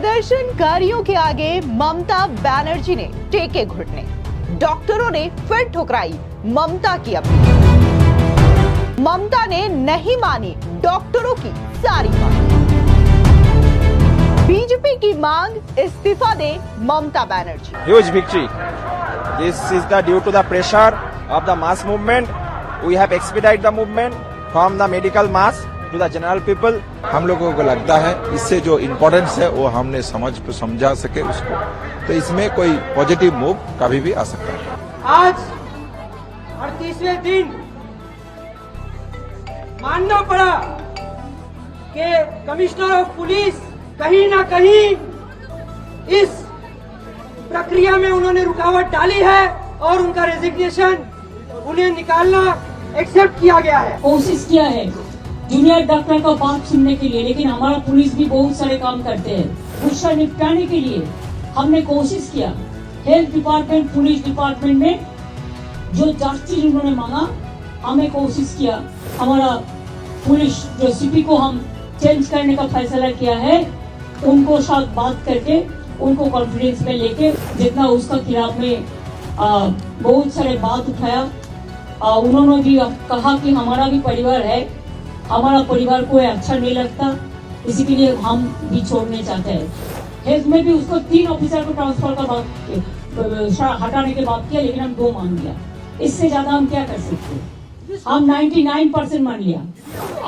प्रदर्शनकारियों के आगे ममता बनर्जी ने टेके घुटने, डॉक्टरों ने फिर ठुकराई ममता की अपील। ममता ने नहीं मानी डॉक्टरों की सारी मांग। बीजेपी की मांग, इस्तीफा दे Mamata Banerjee. Huge victory. This is due to the pressure of the mass movement. We have expedited the movement from the medical mass to the general people. हम लोगों को लगता है इससे जो इम्पोर्टेंस है वो हमने समझा सके उसको, तो इसमें कोई पॉजिटिव मूव कभी भी आ सकता है। आज 38वें दिन मानना पड़ा कि कमिश्नर ऑफ पुलिस कहीं ना कहीं इस प्रक्रिया में उन्होंने रुकावट डाली है और उनका रेजिग्नेशन उन्हें निकालना एक्सेप्ट किया गया है। कोशिश किया है जूनियर डॉक्टर का बात सुनने के लिए, लेकिन हमारा पुलिस भी बहुत सारे काम करते हैं। उसका निपटाने के लिए हमने कोशिश किया। हेल्थ डिपार्टमेंट, पुलिस डिपार्टमेंट में जो जांच उन्होंने मांगा, हमें कोशिश किया। हमारा पुलिस जो सीपी को हम चेंज करने का फैसला किया है, उनको साथ बात करके उनको कॉन्फिडेंस में लेके जितना उसका खिलाफ में बहुत सारे बात उठाया। उन्होंने भी कहा कि हमारा भी परिवार है, हमारा परिवार को अच्छा नहीं लगता, इसी के लिए हम भी छोड़ने चाहते हैं। हेल्थ में भी उसको 3 ऑफिसर को ट्रांसफर का बात हटाने के बाद किया, लेकिन हम 2 मान लिया। इससे ज्यादा हम क्या कर सकते हैं? हम 99% मान लिया।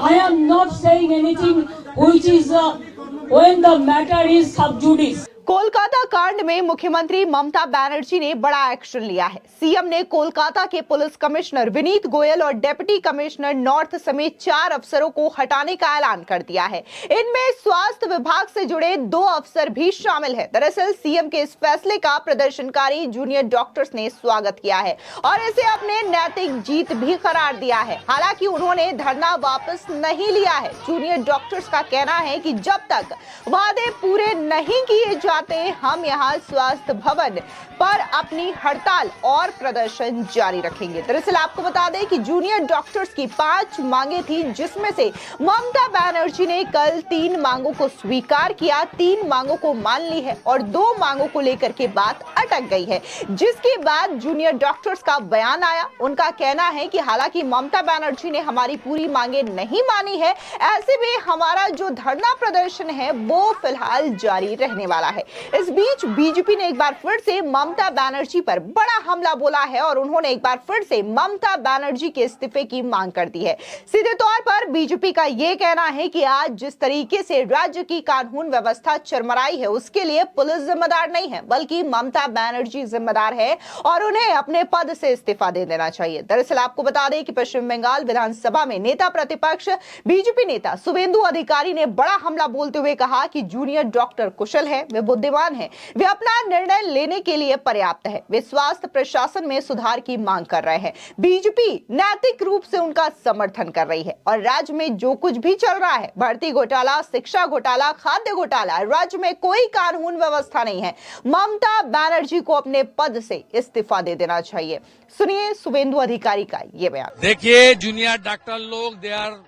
I am not saying anything which is when the matter is सब जुडिस। कोलकाता कांड में मुख्यमंत्री ममता बनर्जी ने बड़ा एक्शन लिया है। सीएम ने कोलकाता के पुलिस कमिश्नर विनीत गोयल और डिप्टी कमिश्नर नॉर्थ समेत 4 अफसरों को हटाने का ऐलान कर दिया है। इनमें स्वास्थ्य विभाग से जुड़े 2 अफसर भी शामिल हैं। दरअसल सीएम के इस फैसले का प्रदर्शनकारी जूनियर डॉक्टर्स ने स्वागत किया है और इसे अपने नैतिक जीत भी करार दिया है। हालांकि उन्होंने धरना वापस नहीं लिया है। जूनियर डॉक्टर्स का कहना है कि जब तक वादे पूरे नहीं किए हम यहां स्वास्थ्य भवन पर अपनी हड़ताल और प्रदर्शन जारी रखेंगे। दरअसल आपको बता दें कि जूनियर डॉक्टर्स की 5 मांगे थी, जिसमें से ममता बनर्जी ने कल 3 मांगों को स्वीकार किया, 3 मांगों को मान ली है और 2 मांगों को लेकर के बात अटक गई है। जिसके बाद जूनियर डॉक्टर्स का बयान आया। उनका कहना है कि हालांकि ममता बनर्जी ने हमारी पूरी मांगे नहीं मानी है, ऐसे में हमारा जो धरना प्रदर्शन है वो फिलहाल जारी रहने वाला है। इस बीच बीजेपी ने एक बार फिर से ममता बनर्जी पर बड़ा हमला बोला है और उन्होंने एक बार फिर से ममता बनर्जी के इस्तीफे की मांग कर दी है। सीधे तौर पर बीजेपी का यह कहना है कि आज जिस तरीके से राज्य की कानून व्यवस्था चरमराई है, उसके लिए पुलिस जिम्मेदार नहीं है, बल्कि ममता बनर्जी जिम्मेदार है और उन्हें अपने पद से इस्तीफा दे देना चाहिए। दरअसल आपको बता दें कि पश्चिम बंगाल विधानसभा में नेता प्रतिपक्ष बीजेपी नेता शुभेंदु अधिकारी ने बड़ा हमला बोलते हुए कहा कि जूनियर डॉक्टर कुशल है, वे बुद्धिमान है, वे अपना निर्णय लेने के लिए पर्याप्त है, वे स्वास्थ्य प्रशासन में सुधार की मांग कर रहे हैं। बीजेपी नैतिक रूप से उनका समर्थन कर रही है और राज्य में जो कुछ भी चल रहा है, भर्ती घोटाला, शिक्षा घोटाला, खाद्य घोटाला, राज्य में कोई कानून व्यवस्था नहीं है। ममता बनर्जी को अपने पद से इस्तीफा दे देना चाहिए। सुनिए शुभेंदु अधिकारी का ये बयान। देखिए, जूनियर डॉक्टर लोग they are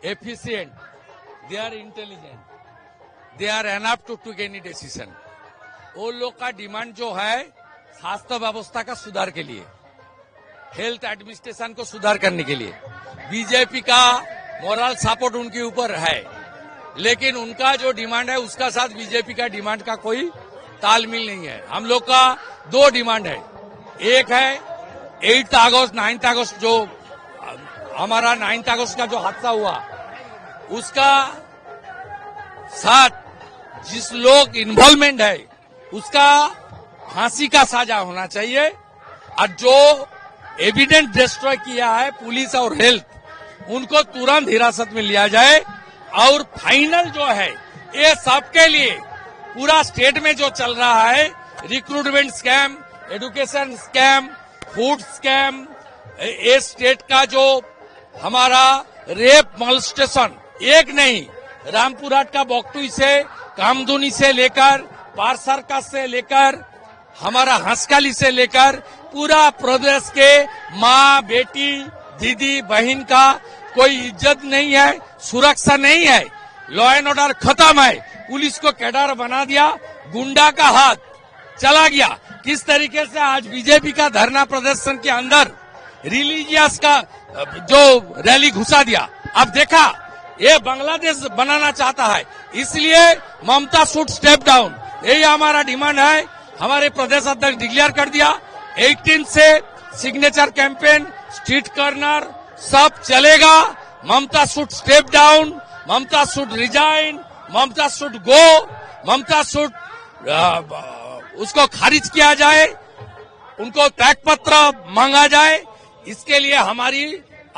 efficient, they are intelligent, they are enough to take any decision. वो लोग का डिमांड जो है स्वास्थ्य व्यवस्था का सुधार के लिए, हेल्थ एडमिनिस्ट्रेशन को सुधार करने के लिए, बीजेपी का मोरल सपोर्ट उनके ऊपर है, लेकिन उनका जो डिमांड है उसका साथ बीजेपी का डिमांड का कोई तालमेल नहीं है। हम लोग का 2 डिमांड है। एक है 8 अगस्त 9 अगस्त जो हमारा 9 अगस्त का जो हादसा हुआ, उसका साथ जिस लोग इन्वॉल्वमेंट है उसका फांसी का सजा होना चाहिए और जो एविडेंस डिस्ट्रॉय किया है पुलिस और हेल्थ, उनको तुरंत हिरासत में लिया जाए। और फाइनल जो है ये सबके लिए पूरा स्टेट में जो चल रहा है, recruitment scam, education scam, food scam, ये स्टेट का जो हमारा रेप मोलेस्टेशन, एक नहीं, रामपुरहाट का बॉक्टुई से, कामदुनी से लेकर, पारसरका से लेकर, हमारा हंसकाली से लेकर पूरा प्रदेश के माँ, बेटी, दीदी, बहन का कोई इज्जत नहीं है, सुरक्षा नहीं है, लॉ एंड ऑर्डर खत्म है। पुलिस को कैडर बना दिया, गुंडा का हाथ चला गया। किस तरीके से आज बीजेपी का धरना प्रदर्शन के अंदर रिलीजियस का जो रैली घुसा दिया। अब देखा ये बांग्लादेश बनाना चाहता है, इसलिए ममता शुड स्टेप डाउन, यही हमारा डिमांड है। हमारे प्रदेश अध्यक्ष डिक्लेयर कर दिया 18 से सिग्नेचर कैंपेन, स्ट्रीट कॉर्नर सब चलेगा। Mamata should step down, Mamata should resign, Mamata should go, Mamata should उसको खारिज किया जाए, उनको त्यागपत्र मांगा जाए। इसके लिए हमारी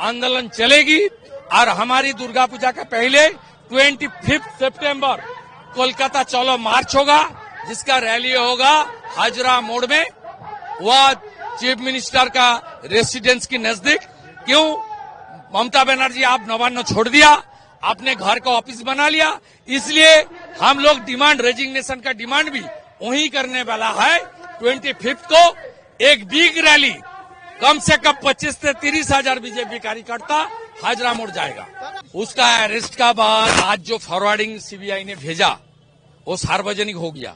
आंदोलन चलेगी और हमारी दुर्गा पूजा के पहले 25 सितंबर कोलकाता चलो मार्च होगा, जिसका रैली होगा हाजरा मोड़ में, वह चीफ मिनिस्टर का रेसिडेंस के नजदीक। क्यों ममता बनर्जी आप नवान्न छोड़ दिया, आपने घर का ऑफिस बना लिया, इसलिए हम लोग डिमांड रेजिग्नेशन का डिमांड भी वही करने वाला है। 25 को एक बिग रैली, कम से कम 25 से 30 हजार बीजेपी कार्यकर्ता हाजरा मोड़ जाएगा। उसका अरेस्ट का बाद आज जो फॉरवर्डिंग सीबीआई ने भेजा वो सार्वजनिक हो गया।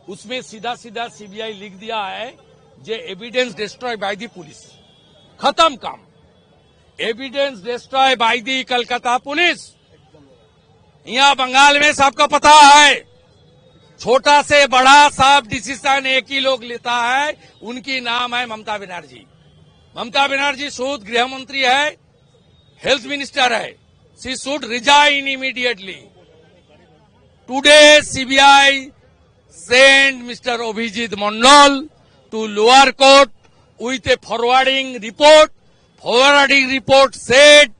उसमें सीधा सीधा सीबीआई लिख दिया है जे evidence destroy by the police, खत्म काम। Evidence destroy by the Calcutta police. यहाँ बंगाल में सबको पता है, छोटा से बड़ा सब डिसीजन एक ही लोग लेता है, उनकी नाम है ममता बनर्जी। ममता बनर्जी शुद्ध गृह मंत्री है, हेल्थ मिनिस्टर है, she should resign immediately. Today CBI sent Mr. Abhijit Mandal to lower court with a forwarding report. Forwarding report said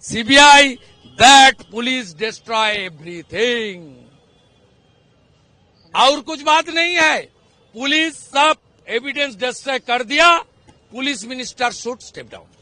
CBI that police destroy everything. और कुछ बात नहीं है, पुलिस सब एविडेंस डिस्ट्रॉय कर दिया, police minister should step down.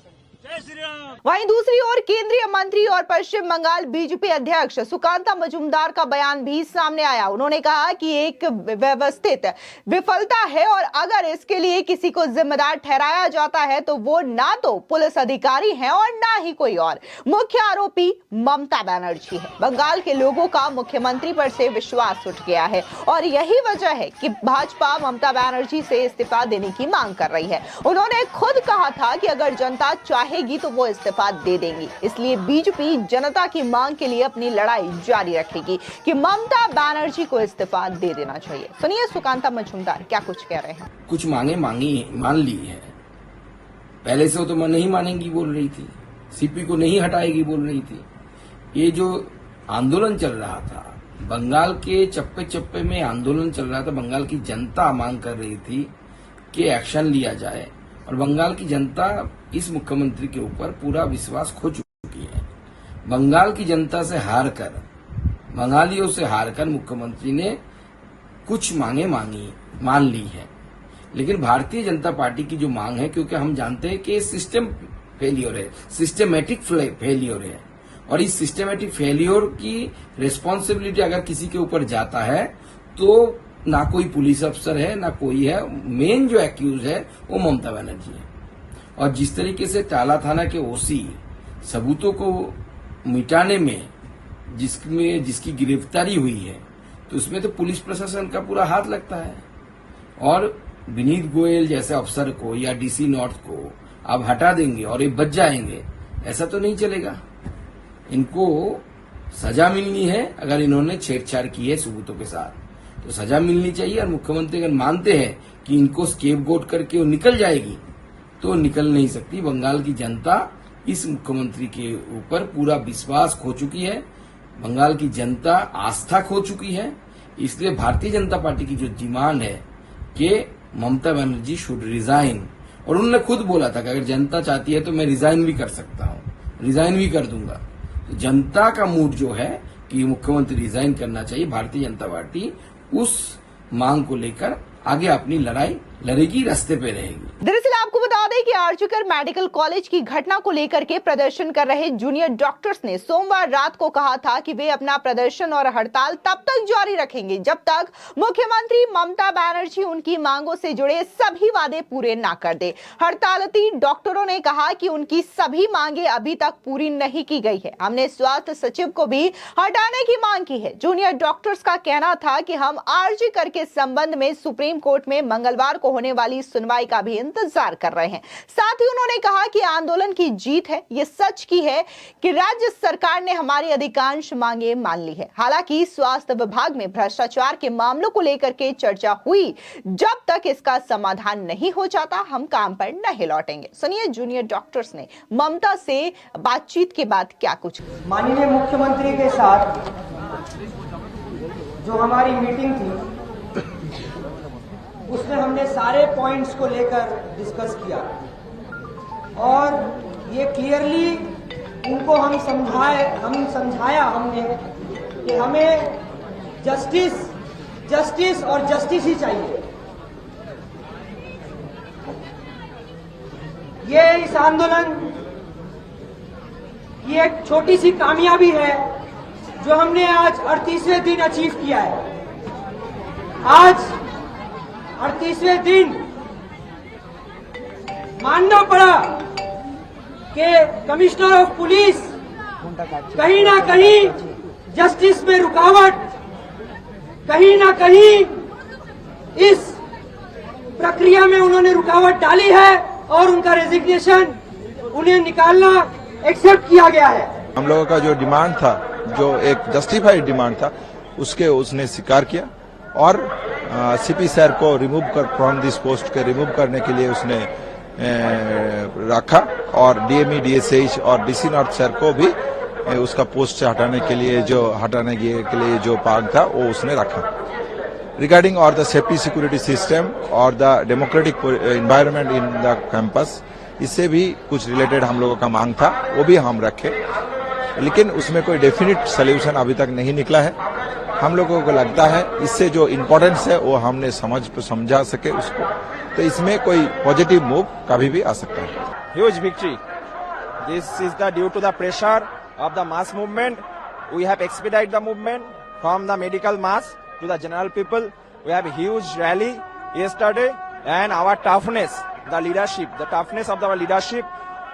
वहीं दूसरी ओर केंद्रीय मंत्री और पश्चिम बंगाल बीजेपी अध्यक्ष सुकांता मजूमदार का बयान भी सामने आया। उन्होंने कहा कि एक व्यवस्थित विफलता है और अगर इसके लिए किसी को जिम्मेदार ठहराया जाता है तो वो ना तो पुलिस अधिकारी हैं और ना ही कोई और। मुख्य आरोपी ममता बनर्जी है। बंगाल के लोगों का मुख्यमंत्री पर से विश्वास उठ गया है और यही वजह है कि भाजपा ममता बनर्जी से इस्तीफा देने की मांग कर रही है। उन्होंने खुद कहा था कि अगर जनता चाहेगी तो वो इस्तीफा दे देंगी, इसलिए बीजेपी जनता की मांग के लिए अपनी लड़ाई जारी रखेगी कि ममता बनर्जी को इस्तीफा दे देना चाहिए। सुनिए सुकांता मजूमदार क्या कुछ कह रहे हैं। कुछ मांगे मान ली है, पहले से वो तो नहीं मानेंगी बोल रही थी, सीपी को नहीं हटाएगी बोल रही थी। ये जो आंदोलन चल रहा था, बंगाल के चप्पे चप्पे में आंदोलन चल रहा था, बंगाल की जनता मांग कर रही थी कि एक्शन लिया जाए और बंगाल की जनता इस मुख्यमंत्री के ऊपर पूरा विश्वास खो चुकी है। बंगाल की जनता से हारकर, बंगालियों से हारकर मुख्यमंत्री ने कुछ मांगे मान ली है, लेकिन भारतीय जनता पार्टी की जो मांग है, क्योंकि हम जानते हैं कि सिस्टम फेलियर है, सिस्टमेटिक फेलियर है, और इस सिस्टमेटिक फेलियर की रिस्पॉन्सिबिलिटी अगर किसी के ऊपर जाता है तो ना कोई पुलिस अफसर है ना कोई है, मेन जो एक्यूज है वो ममता बनर्जी है। और जिस तरीके से टाला थाना के ओसी सबूतों को मिटाने में जिसकी गिरफ्तारी हुई है, तो उसमें तो पुलिस प्रशासन का पूरा हाथ लगता है। और विनीत गोयल जैसे अफसर को या डीसी नॉर्थ को आप हटा देंगे और ये बच जाएंगे, ऐसा तो नहीं चलेगा। इनको सजा मिलनी है, अगर इन्होंने छेड़छाड़ की है सबूतों के साथ तो सजा मिलनी चाहिए। और मुख्यमंत्री अगर मानते हैं कि इनको स्केपगोट करके वो निकल जाएगी तो निकल नहीं सकती। बंगाल की जनता इस मुख्यमंत्री के ऊपर पूरा विश्वास खो चुकी है, बंगाल की जनता आस्था खो चुकी है। इसलिए भारतीय जनता पार्टी की जो डिमांड है कि ममता बनर्जी शुड रिजाइन, और उन्होंने खुद बोला था कि अगर जनता चाहती है तो मैं रिजाइन भी कर सकता हूं, रिजाइन भी कर दूंगा। तो जनता का मूड जो है कि मुख्यमंत्री रिजाइन करना चाहिए, भारतीय जनता पार्टी उस मांग को लेकर आगे अपनी लड़ाई लड़ेगी, रास्ते पे रहेगी। दरअसल आपको बता दें दें कि आरजीकर मेडिकल कॉलेज की घटना को लेकर के प्रदर्शन कर रहे जूनियर डॉक्टर्स ने सोमवार रात को कहा था कि वे अपना प्रदर्शन और हड़ताल तब तक जारी रखेंगे जब तक मुख्यमंत्री ममता बनर्जी उनकी मांगों से जुड़े सभी वादे पूरे ना कर दे। हड़तालती डॉक्टरों ने कहा कि उनकी सभी मांगे अभी तक पूरी नहीं की गई है। हमने स्वास्थ्य सचिव को भी हटाने की मांग की है। जूनियर डॉक्टर्स का कहना था कि हम आरजीकर के संबंध में सुप्रीम कोर्ट में मंगलवार को होने वाली सुनवाई का भी इंतजार कर रहे हैं। साथ ही उन्होंने कहा कि आंदोलन की जीत है। ये सच की है कि राज्य सरकार ने हमारी अधिकांश मांगे मान ली है। हालांकि स्वास्थ्य विभाग में भ्रष्टाचार के मामलों को लेकर के चर्चा हुई। जब तक इसका समाधान नहीं हो जाता हम काम पर नहीं लौटेंगे। सुनिए जूनियर डॉक्टर्स ने ममता से बातचीत के बाद क्या कुछ। माननीय मुख्यमंत्री के साथ जो हमारी मीटिंग थी उसमें हमने सारे पॉइंट्स को लेकर डिस्कस किया और ये क्लियरली उनको हम समझाया हमने कि हमें जस्टिस और जस्टिस ही चाहिए। ये इस आंदोलन की एक छोटी सी कामयाबी है जो हमने आज 38वें दिन अचीव किया है। आज 38वें दिन मानना पड़ा कि कमिश्नर ऑफ पुलिस कहीं ना कहीं जस्टिस में रुकावट, कहीं ना कहीं इस प्रक्रिया में उन्होंने रुकावट डाली है और उनका रेजिग्नेशन उन्हें निकालना एक्सेप्ट किया गया है। हम लोगों का जो डिमांड था, जो एक जस्टिफाइड डिमांड था, उसने स्वीकार किया और सीपी सर को रिमूव कर फ्रॉम दिस पोस्ट के रिमूव करने के लिए उसने रखा और डीएमई, डीएसएच और डीसी नॉर्थ सर को भी उसका पोस्ट से हटाने के लिए जो मांग था वो उसने रखा। रिगार्डिंग और द सेफ्टी सिक्योरिटी सिस्टम और the democratic environment in the campus, इससे भी कुछ रिलेटेड हम लोगों का मांग था, वो भी हम रखे, लेकिन उसमें कोई डेफिनेट सोल्यूशन अभी तक नहीं निकला है। हम लोगों को लगता है इससे जो इम्पोर्टेंस है वो हमने समझा सके उसको, तो इसमें कोई पॉजिटिव मूव कभी भी आ सकता है। Huge victory. This is due to the pressure of the mass movement. We have expedited the movement from the medical mass to the general people. We have a huge rally yesterday, and our toughness, the toughness of our leadership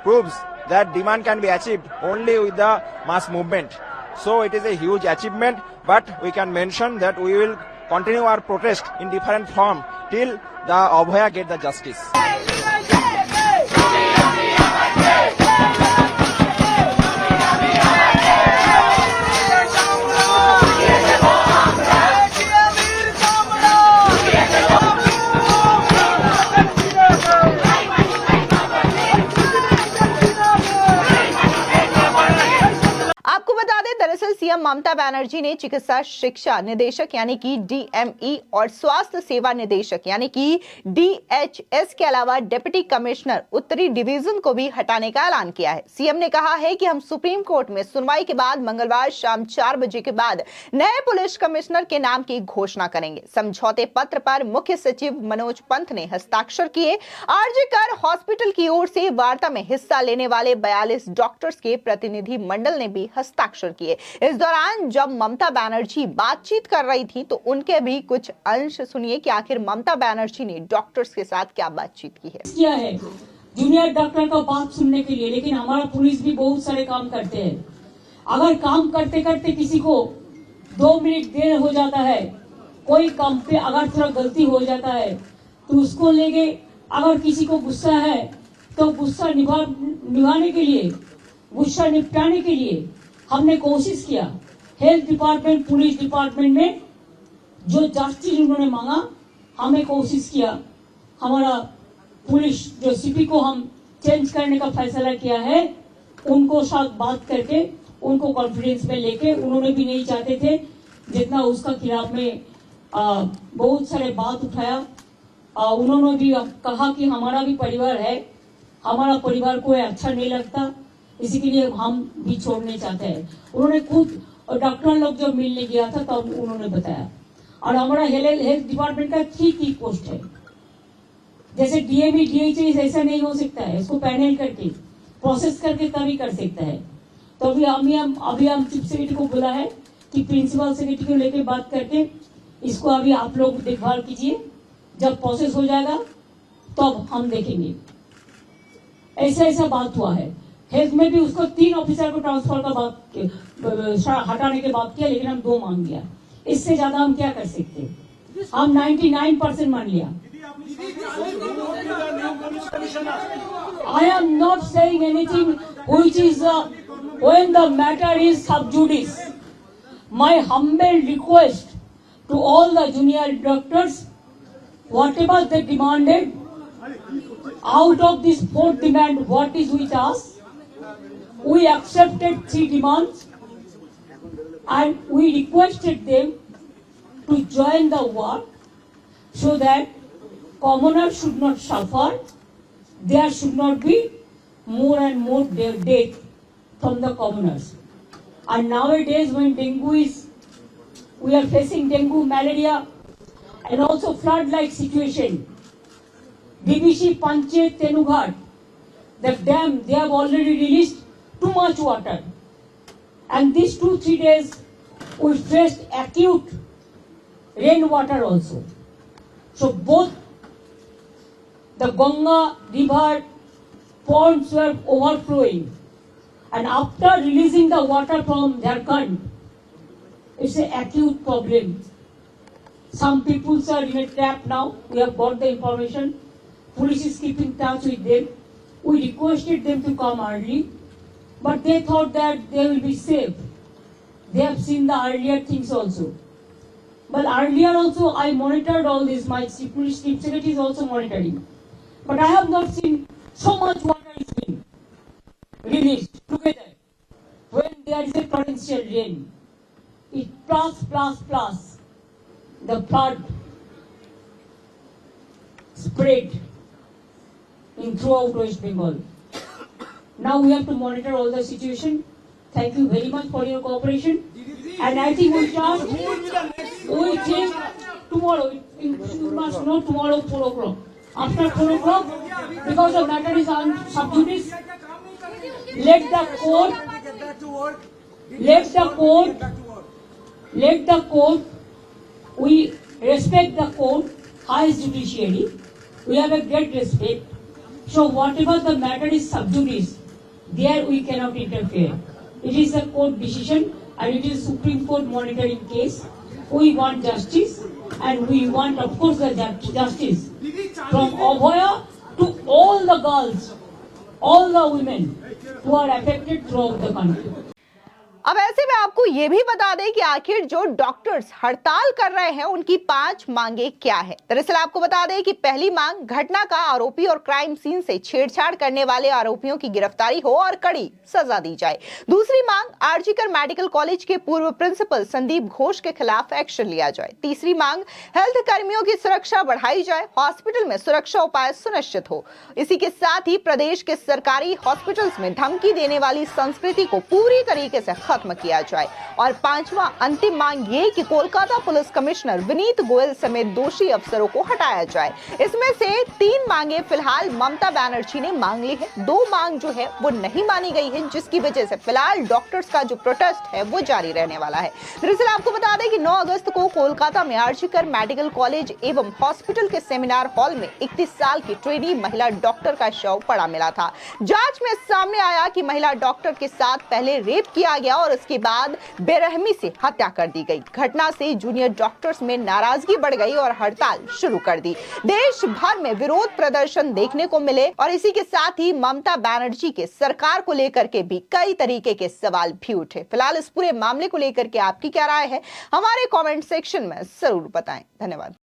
proves that demand can be achieved only with the mass movement. So it is a huge achievement, but we can mention that we will continue our protest in different form till the Abhaya get the justice. दरअसल CM Mamata Banerjee ने चिकित्सा शिक्षा निदेशक यानी कि DME और स्वास्थ्य सेवा निदेशक यानी कि डीएचएस के अलावा डिप्टी कमिश्नर उत्तरी डिवीजन को भी हटाने का ऐलान किया है। सीएम ने कहा है कि हम सुप्रीम कोर्ट में सुनवाई के बाद मंगलवार शाम 4 बजे के बाद नए पुलिस कमिश्नर के नाम की घोषणा करेंगे। समझौते पत्र पर मुख्य सचिव मनोज पंत ने हस्ताक्षर किए। आरजीकर हॉस्पिटल की ओर से वार्ता में हिस्सा लेने वाले 42 डॉक्टर्स के प्रतिनिधि मंडल ने भी हस्ताक्षर किए। इस दौरान जब ममता बनर्जी बातचीत कर रही थी तो उनके भी कुछ अंश सुनिए कि आखिर ममता बनर्जी ने डॉक्टर्स के साथ क्या बातचीत की है। जूनियर डॉक्टर का बात सुनने के लिए, लेकिन हमारा पुलिस भी बहुत सारे काम करते हैं। अगर काम करते करते किसी को 2 मिनट देर हो जाता है, कोई काम पे अगर थोड़ा गलती हो जाता है तो उसको लेके, अगर किसी को गुस्सा है तो गुस्सा निभाने के लिए, गुस्सा निपटाने के लिए हमने कोशिश किया। हेल्थ डिपार्टमेंट, पुलिस डिपार्टमेंट में जो जस्टिस उन्होंने मांगा, हमने कोशिश किया। हमारा पुलिस जो सीपी को हम चेंज करने का फैसला किया है, उनको साथ बात करके उनको कॉन्फिडेंस में लेके, उन्होंने भी नहीं चाहते थे जितना उसका खिलाफ में बहुत सारे बात उठाया। उन्होंने भी कहा कि हमारा भी परिवार है, हमारा परिवार को अच्छा नहीं लगता, इसी के लिए हम भी छोड़ने चाहते हैं। उन्होंने खुद और डॉक्टर लोग जब मिलने गया था तब उन्होंने बताया। और हमारा हेल्थ डिपार्टमेंट का 3 की पोस्ट है। जैसे डीएमई डीएचएस ऐसा नहीं हो सकता है, इसको पैनल करके प्रोसेस करके तभी कर सकता है। तो अभी हम चीफ सेक्रेटरी को बोला है कि प्रिंसिपल सेक्रेटरी को लेकर बात करके इसको अभी आप लोग देखभाल कीजिए, जब प्रोसेस हो जाएगा तो अब हम देखेंगे। ऐसा बात हुआ है। हेल्थ में भी उसको 3 ऑफिसर को ट्रांसफर का बात हटाने के बात किया, लेकिन हम 2 मांग लिया। इससे ज्यादा हम क्या कर सकते? हम 99% मान लिया। I am not saying anything which is when the matter is sub judice. My humble request to all the junior doctors, whatever they demanded, out of this 4th demand, what is with us? We accepted 3 demands and we requested them to join the work so that commoners should not suffer. There should not be more and more death from the commoners. And nowadays when we are facing dengue, malaria and also flood-like situation. BBC Panchayat Tenughat, the dam, they have already released too much water. And these 2-3 days we faced acute rainwater also. So both the Ganga river ponds were overflowing. And after releasing the water from Jharkhand, it's an acute problem. Some people are in a trap now. We have got the information. Police is keeping touch with them. We requested them to come early, but they thought that they will be safe. They have seen the earlier things also. But earlier also I monitored all this. My police chief secretary is also monitoring. But I have not seen so much water is being released together. When there is a torrential rain, it plus. The flood spread in throughout West Bengal. Now we have to monitor all the situation. Thank you very much for your cooperation. And I think we will change tomorrow. You must know tomorrow 4 o'clock. After 4 o'clock, because the matter is on sub judice, let the court, we respect the court, highest judiciary. We have a great respect. So whatever the matter is sub judice, there we cannot interfere. It is a court decision and it is Supreme Court monitoring case. We want justice and we want, of course, the justice from Abhaya to all the girls, all the women who are affected throughout the country. अब ऐसे में आपको ये भी बता दें कि आखिर जो डॉक्टर्स हड़ताल कर रहे हैं उनकी 5 मांगे क्या है। दरअसल आपको बता दें कि पहली मांग घटना का आरोपी और क्राइम सीन से छेड़छाड़ करने वाले आरोपियों की गिरफ्तारी हो और कड़ी सजा दी जाए। दूसरी मांग आरजीकर मेडिकल कॉलेज के पूर्व प्रिंसिपल संदीप घोष के खिलाफ एक्शन लिया जाए। तीसरी मांग हेल्थ कर्मियों की सुरक्षा बढ़ाई जाए, हॉस्पिटल में सुरक्षा उपाय सुनिश्चित हो। इसी के साथ ही प्रदेश के सरकारी हॉस्पिटल्स में धमकी देने वाली संस्कृति को पूरी तरीके से खत्म किया जाए। और 5वां अंतिम मांग ये कि कोलकाता पुलिस कमिश्नर विनीत गोयल समेत दोषी अफसरों को हटाया जाए। इसमें से 3 मांगे फिलहाल ममता बनर्जी ने मांग ली है, 2 मांग जो है वो नहीं मानी गई है, जिसकी वजह से फिलहाल डॉक्टर्स का जो प्रोटेस्ट है वो जारी रहने वाला है। दरअसल आपको बता दें कि 9 अगस्त को कोलकाता में आरजीकर मेडिकल कॉलेज एवं हॉस्पिटल के सेमिनार हॉल में 31 साल की ट्रेनी महिला डॉक्टर का शव पड़ा मिला था। जांच में सामने आया कि महिला डॉक्टर के साथ पहले रेप किया गया और उसके बाद बेरहमी से हत्या कर दी गई। घटना से जूनियर डॉक्टर्स में नाराजगी बढ़ गई और हड़ताल शुरू कर दी। देश भर में विरोध प्रदर्शन देखने को मिले और इसी के साथ ही ममता बनर्जी के सरकार को लेकर के भी कई तरीके के सवाल भी उठे। फिलहाल इस पूरे मामले को लेकर के आपकी क्या राय है, हमारे कमेंट सेक्शन में जरूर बताएं। धन्यवाद।